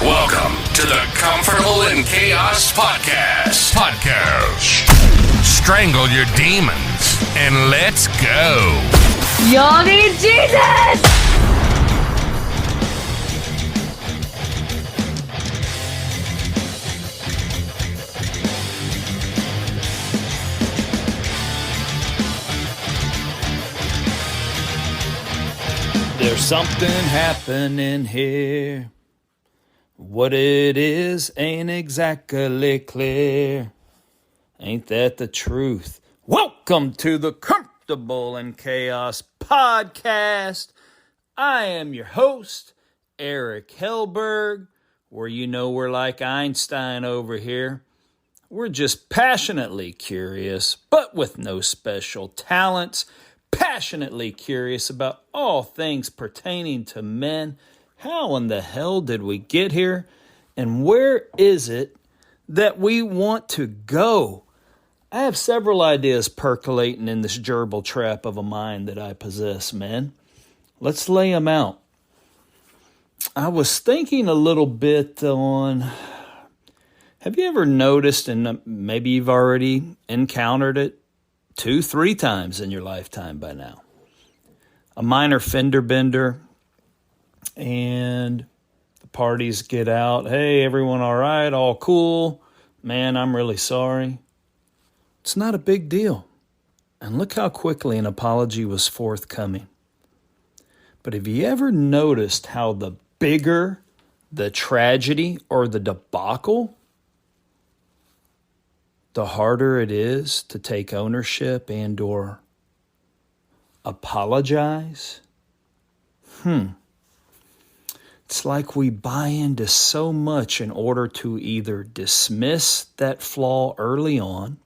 Welcome to the Comfortable in Chaos Podcast. Strangle your demons and let's go. Y'all need Jesus! There's something happening here. What it is ain't exactly clear. Ain't that the truth? Welcome to the Comfortable in Chaos Podcast. I am your host, Eric Hellberg, where you know we're like Einstein over here. We're just passionately curious, but with no special talents. Passionately curious about all things pertaining to men. How in the hell did we get here? And where is it that we want to go? I have several ideas percolating in this gerbil trap of a mind that I possess, man. Let's lay them out. I was thinking a little bit on, have you ever noticed, and maybe you've already encountered it 2-3 times in your lifetime by now, a minor fender bender, and the parties get out. Hey, everyone all right? All cool? Man, I'm really sorry. It's not a big deal. And look how quickly an apology was forthcoming. But have you ever noticed how the bigger the tragedy or the debacle, the harder it is to take ownership and or apologize? It's like we buy into so much in order to either dismiss that flaw early on,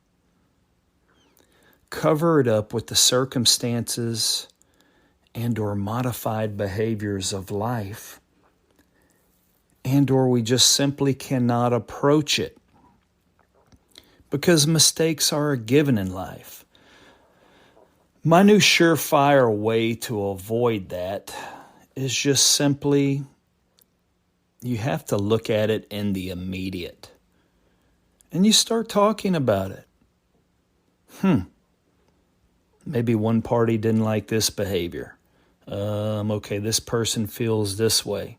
cover it up with the circumstances and or modified behaviors of life, and or we just simply cannot approach it because mistakes are a given in life. My new surefire way to avoid that is just simply, you have to look at it in the immediate. And you start talking about it. Maybe one party didn't like this behavior. Okay, this person feels this way.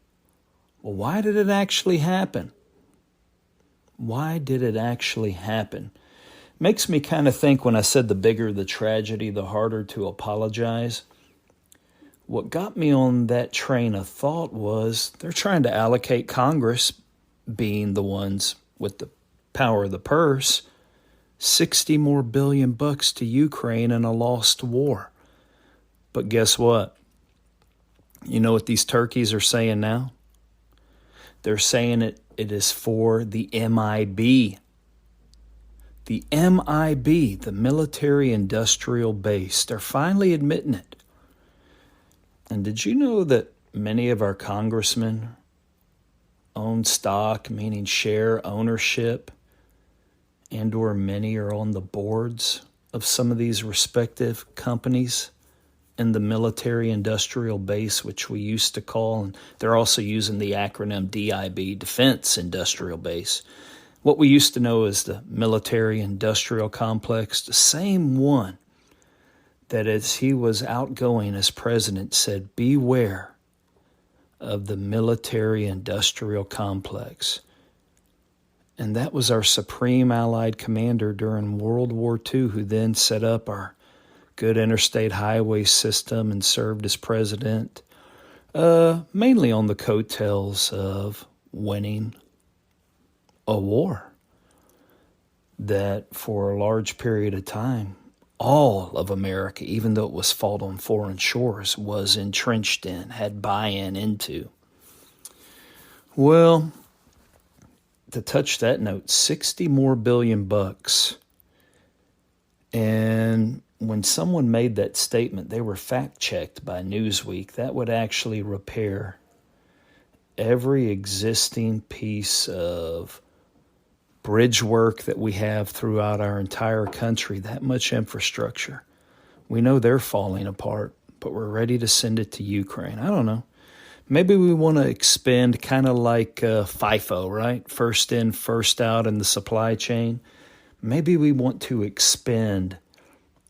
Well, why did it actually happen? Why did it actually happen? Makes me kind of think when I said the bigger the tragedy, the harder to apologize. What got me on that train of thought was they're trying to allocate Congress, being the ones with the power of the purse, $60 billion more to Ukraine in a lost war. But guess what? You know what these turkeys are saying now? They're saying it is for the MIB. The MIB, the military industrial base. They're finally admitting it. And did you know that many of our congressmen own stock, meaning share ownership, and or many are on the boards of some of these respective companies in the military industrial base, which we used to call, and they're also using the acronym DIB, Defense Industrial Base. What we used to know as the military industrial complex, the same one that as he was outgoing as president said, beware of the military industrial complex. And that was our supreme allied commander during World War II, who then set up our good interstate highway system and served as president, mainly on the coattails of winning a war that for a large period of time, all of America, even though it was fought on foreign shores, was entrenched in, had buy-in into. Well, to touch that note, $60 billion more. And when someone made that statement, they were fact-checked by Newsweek. That would actually repair every existing piece of bridge work that we have throughout our entire country, that much infrastructure. We know they're falling apart, but we're ready to send it to Ukraine. I don't know. Maybe we want to expand kind of like FIFO, right? First in, first out in the supply chain. Maybe we want to expend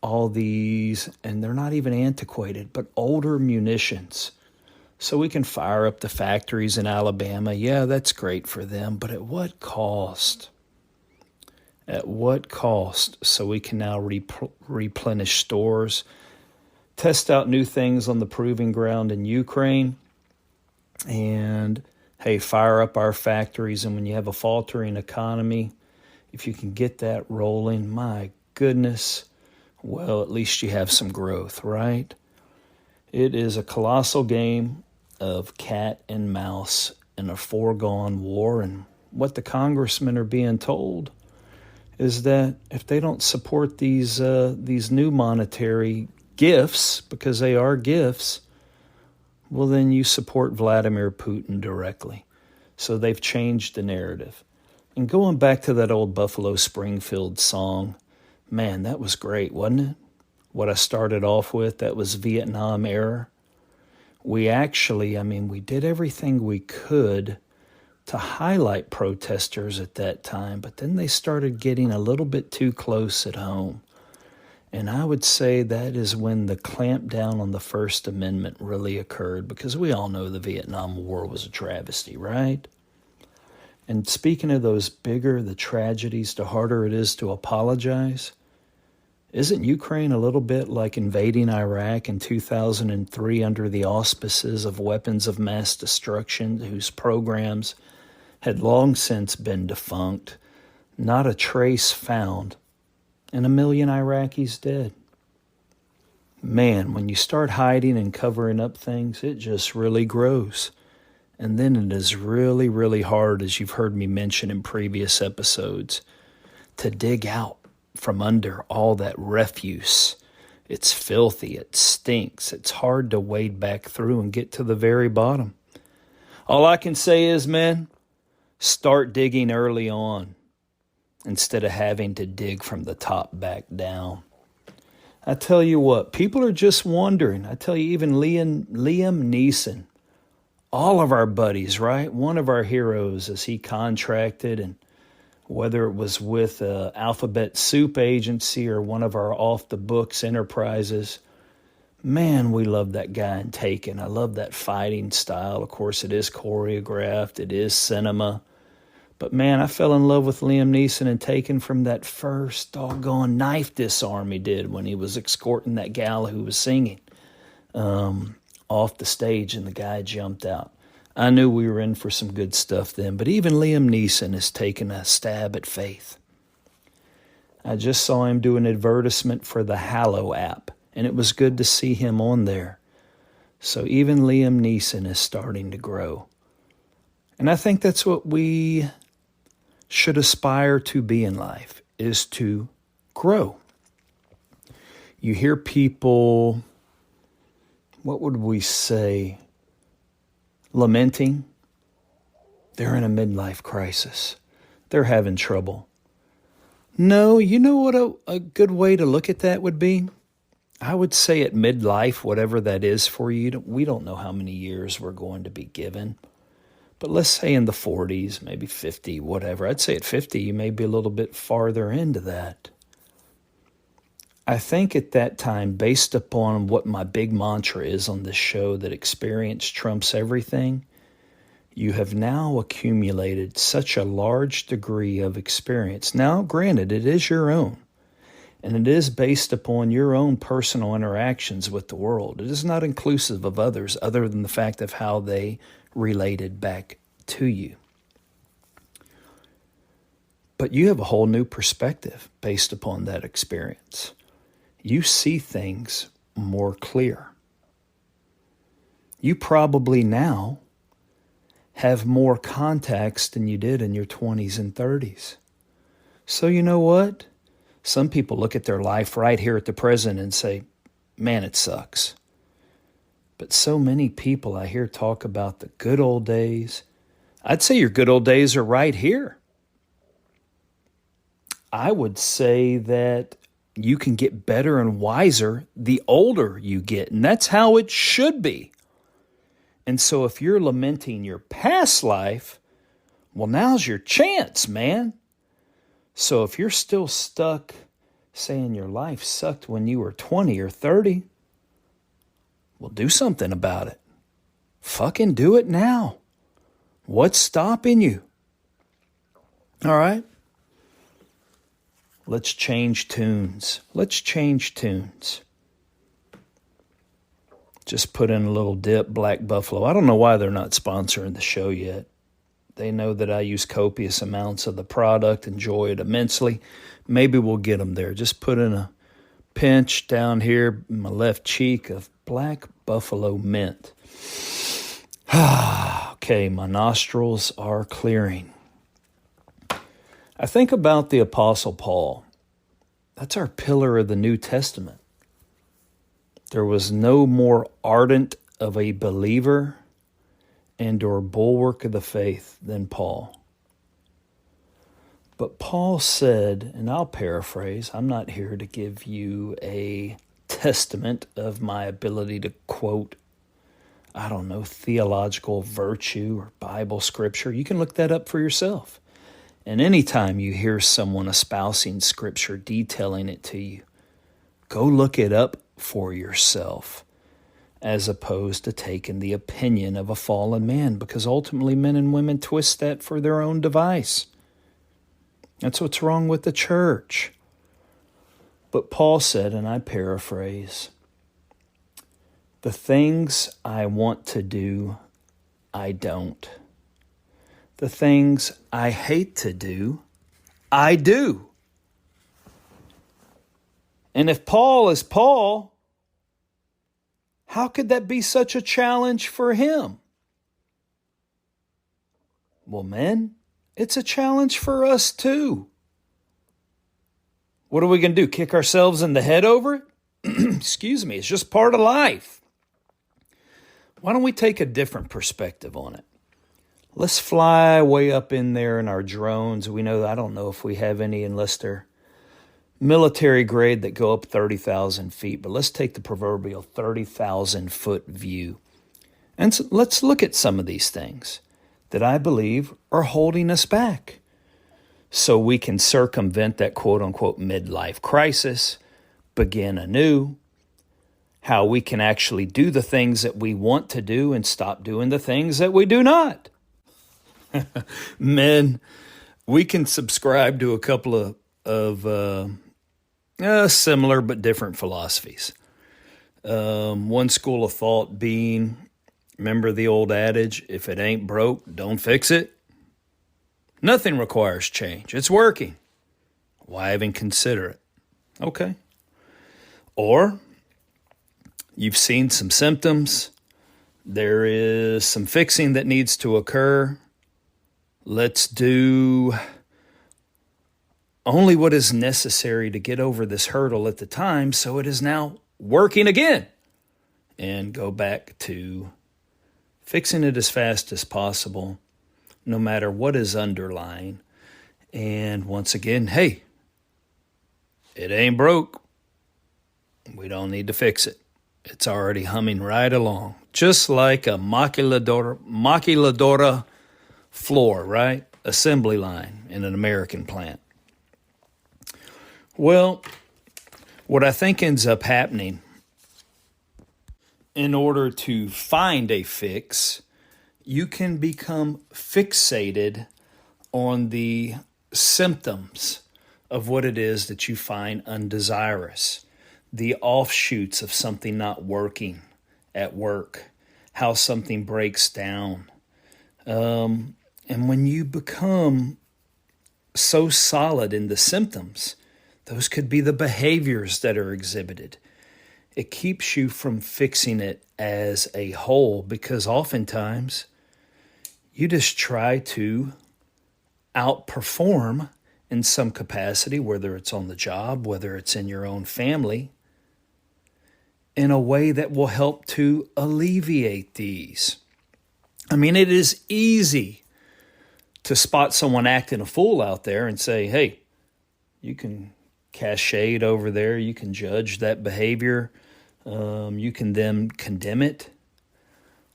all these, and they're not even antiquated, but older munitions. So we can fire up the factories in Alabama. Yeah, that's great for them, but at what cost? At what cost? So we can now replenish stores, test out new things on the proving ground in Ukraine, and hey, fire up our factories. And when you have a faltering economy, if you can get that rolling, my goodness, well, at least you have some growth, right? It is a colossal game of cat and mouse in a foregone war. And what the congressmen are being told is that if they don't support these new monetary gifts, because they are gifts, well, then you support Vladimir Putin directly. So they've changed the narrative. And going back to that old Buffalo Springfield song, man, that was great, wasn't it? What I started off with, that was Vietnam era. We actually, we did everything we could to highlight protesters at that time, but then they started getting a little bit too close at home. And I would say that is when the clampdown on the First Amendment really occurred, because we all know the Vietnam War was a travesty, right? And speaking of those bigger the tragedies, the harder it is to apologize. Isn't Ukraine a little bit like invading Iraq in 2003 under the auspices of weapons of mass destruction whose programs had long since been defunct, not a trace found, and 1 million Iraqis dead? Man, when you start hiding and covering up things, it just really grows. And then it is really, really hard, as you've heard me mention in previous episodes, to dig out from under all that refuse. It's filthy, it stinks, it's hard to wade back through and get to the very bottom. All I can say is, man, start digging early on instead of having to dig from the top back down. I tell you what, people are just wondering. I tell you, even Liam Neeson, all of our buddies, right? One of our heroes, as he contracted, and whether it was with Alphabet Soup Agency or one of our off-the-books enterprises, man, we love that guy in Taken. I love that fighting style. Of course, it is choreographed. It is cinema. But, man, I fell in love with Liam Neeson in Taken from that first doggone knife disarm he did when he was escorting that gal who was singing off the stage and the guy jumped out. I knew we were in for some good stuff then, but even Liam Neeson has taken a stab at faith. I just saw him do an advertisement for the Hallow app, and it was good to see him on there. So even Liam Neeson is starting to grow. And I think that's what we should aspire to be in life, is to grow. You hear people, what would we say, lamenting. They're in a midlife crisis. They're having trouble. No, you know what a good way to look at that would be? I would say at midlife, whatever that is for you, we don't know how many years we're going to be given. But let's say in the 40s, maybe 50, whatever. I'd say at 50, you may be a little bit farther into that. I think at that time, based upon what my big mantra is on this show, that experience trumps everything, you have now accumulated such a large degree of experience. Now, granted, it is your own, and it is based upon your own personal interactions with the world. It is not inclusive of others, other than the fact of how they related back to you. But you have a whole new perspective based upon that experience. You see things more clear. You probably now have more contacts than you did in your 20s and 30s. So you know what? Some people look at their life right here at the present and say, man, it sucks. But so many people I hear talk about the good old days. I'd say your good old days are right here. I would say that you can get better and wiser the older you get, and that's how it should be. And so if you're lamenting your past life, well, now's your chance, man. So if you're still stuck saying your life sucked when you were 20 or 30, well, do something about it. Fucking do it now. What's stopping you? All right? Let's change tunes. Just put in a little dip, Black Buffalo. I don't know why they're not sponsoring the show yet. They know that I use copious amounts of the product, enjoy it immensely. Maybe we'll get them there. Just put in a pinch down here in my left cheek of Black Buffalo Mint. Okay, my nostrils are clearing. I think about the Apostle Paul. That's our pillar of the New Testament. There was no more ardent of a believer and or bulwark of the faith than Paul. But Paul said, and I'll paraphrase, I'm not here to give you a testament of my ability to quote, I don't know, theological virtue or Bible scripture. You can look that up for yourself. And anytime you hear someone espousing scripture, detailing it to you, go look it up for yourself, as opposed to taking the opinion of a fallen man, because ultimately men and women twist that for their own device. That's what's wrong with the church. But Paul said, and I paraphrase, the things I want to do, I don't. The things I hate to do, I do. And if Paul is Paul, how could that be such a challenge for him? Well, men, it's a challenge for us too. What are we going to do? Kick ourselves in the head over it? Excuse me, it's just part of life. Why don't we take a different perspective on it? Let's fly way up in there in our drones. We know, I don't know if we have any unless they're military grade that go up 30,000 feet, but let's take the proverbial 30,000 foot view. And so let's look at some of these things that I believe are holding us back so we can circumvent that quote unquote midlife crisis, begin anew, how we can actually do the things that we want to do and stop doing the things that we do not. Men, we can subscribe to a couple of similar but different philosophies. One school of thought being, remember the old adage, if it ain't broke, don't fix it? Nothing requires change. It's working. Why even consider it? Okay. Or you've seen some symptoms. There is some fixing that needs to occur. Let's do only what is necessary to get over this hurdle at the time so it is now working again. And go back to fixing it as fast as possible, no matter what is underlying. And once again, hey, it ain't broke. We don't need to fix it. It's already humming right along, just like a maquiladora floor, right? Assembly line in an American plant. Well, what I think ends up happening, in order to find a fix, you can become fixated on the symptoms of what it is that you find undesirous, the offshoots of something not working at work, how something breaks down. And when you become so solid in the symptoms, those could be the behaviors that are exhibited. It keeps you from fixing it as a whole, because oftentimes you just try to outperform in some capacity, whether it's on the job, whether it's in your own family, in a way that will help to alleviate these. I mean, it is easy to spot someone acting a fool out there and say, hey, you can cast shade over there, you can judge that behavior, you can then condemn it.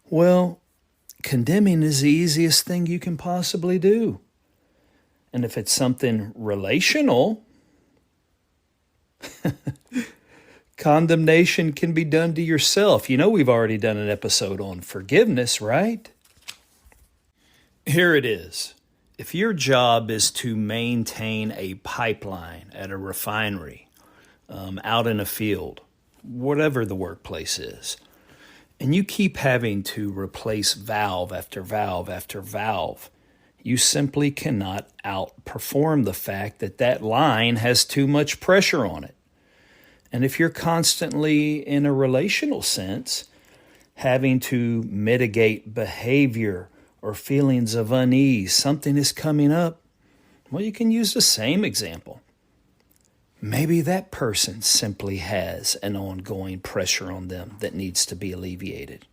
Well, condemning is the easiest thing you can possibly do. And if it's something relational, condemnation can be done to yourself. You know, we've already done an episode on forgiveness, right? Here it is. If your job is to maintain a pipeline at a refinery, out in a field, whatever the workplace is, and you keep having to replace valve after valve after valve, you simply cannot outperform the fact that that line has too much pressure on it. And if you're constantly, in a relational sense, having to mitigate behavior or feelings of unease, something is coming up, well, you can use the same example. Maybe that person simply has an ongoing pressure on them that needs to be alleviated.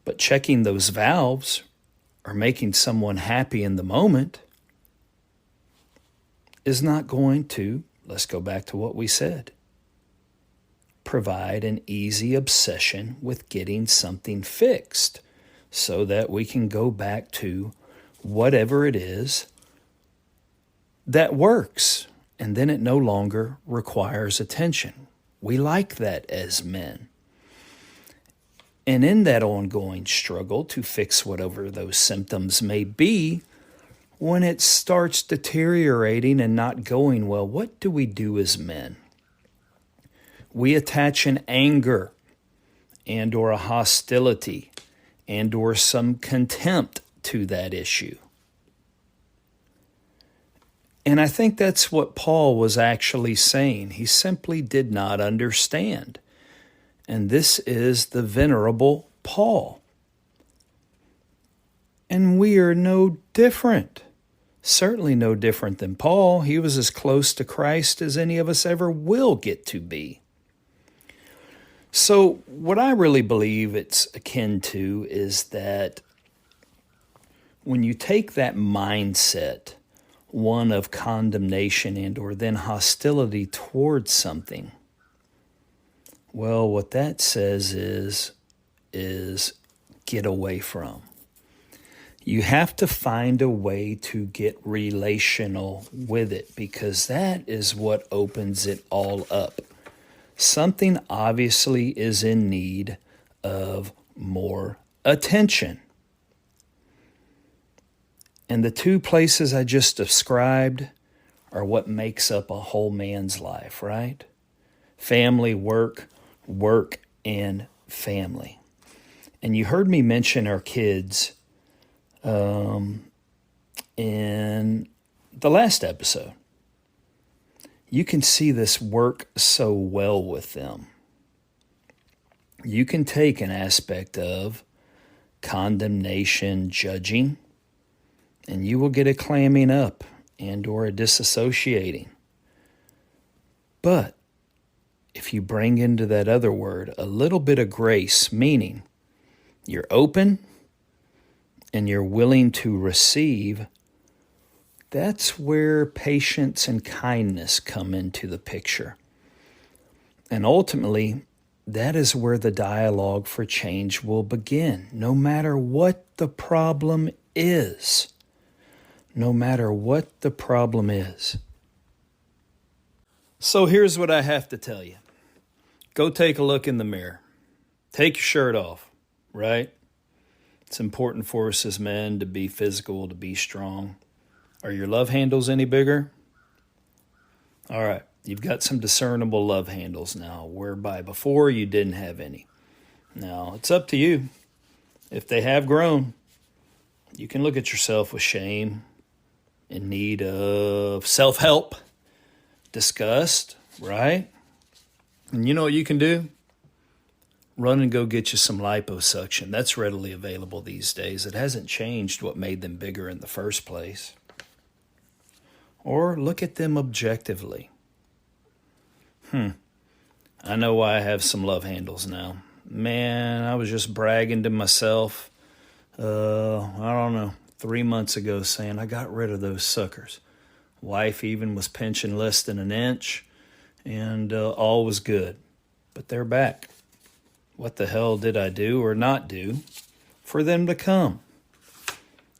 But checking those valves or making someone happy in the moment is not going to, let's go back to what we said, provide an easy obsession with getting something fixed so that we can go back to whatever it is that works. And then it no longer requires attention. We like that as men. And in that ongoing struggle to fix whatever those symptoms may be, when it starts deteriorating and not going well, what do we do as men? We attach an anger and or a hostility and or some contempt to that issue. And I think that's what Paul was actually saying. He simply did not understand. And this is the venerable Paul. And we are no different. Certainly no different than Paul. He was as close to Christ as any of us ever will get to be. So what I really believe it's akin to is that when you take that mindset, one of condemnation and or then hostility towards something, well, what that says is get away from. You have to find a way to get relational with it, because that is what opens it all up. Something obviously is in need of more attention. And the two places I just described are what makes up a whole man's life, right? Family, work, work, and family. And you heard me mention our kids in the last episode. You can see this work so well with them. You can take an aspect of condemnation, judging, and you will get a clamming up and or a disassociating. But if you bring into that other word a little bit of grace, meaning you're open and you're willing to receive, that's where patience and kindness come into the picture. And ultimately, that is where the dialogue for change will begin, no matter what the problem is. No matter what the problem is. So here's what I have to tell you. Go take a look in the mirror. Take your shirt off, right? It's important for us as men to be physical, to be strong. Are your love handles any bigger? All right, you've got some discernible love handles now, whereby before you didn't have any. Now, it's up to you. If they have grown, you can look at yourself with shame, in need of self-help, disgust, right? And you know what you can do? Run and go get you some liposuction. That's readily available these days. It hasn't changed what made them bigger in the first place. Or look at them objectively. I know why I have some love handles now. Man, I was just bragging to myself, I don't know, 3 months ago saying I got rid of those suckers. Wife even was pinching less than an inch, and all was good. But they're back. what the hell did I do or not do for them to come?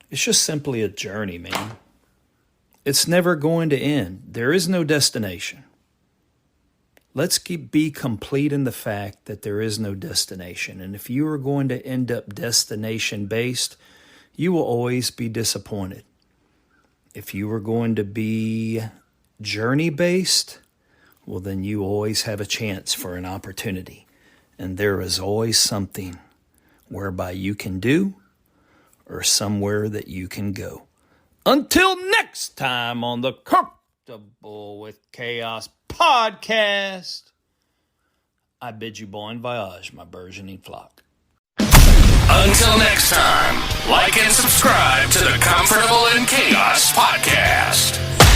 It's just simply a journey, man. It's never going to end. There is no destination. Let's be complete in the fact that there is no destination. And if you are going to end up destination-based, you will always be disappointed. If you are going to be journey-based, well, then you always have a chance for an opportunity. And there is always something whereby you can do or somewhere that you can go. Until next time on the Comfortable with Chaos podcast, I bid you bon voyage, my burgeoning flock. Until next time, like and subscribe to the Comfortable in Chaos podcast.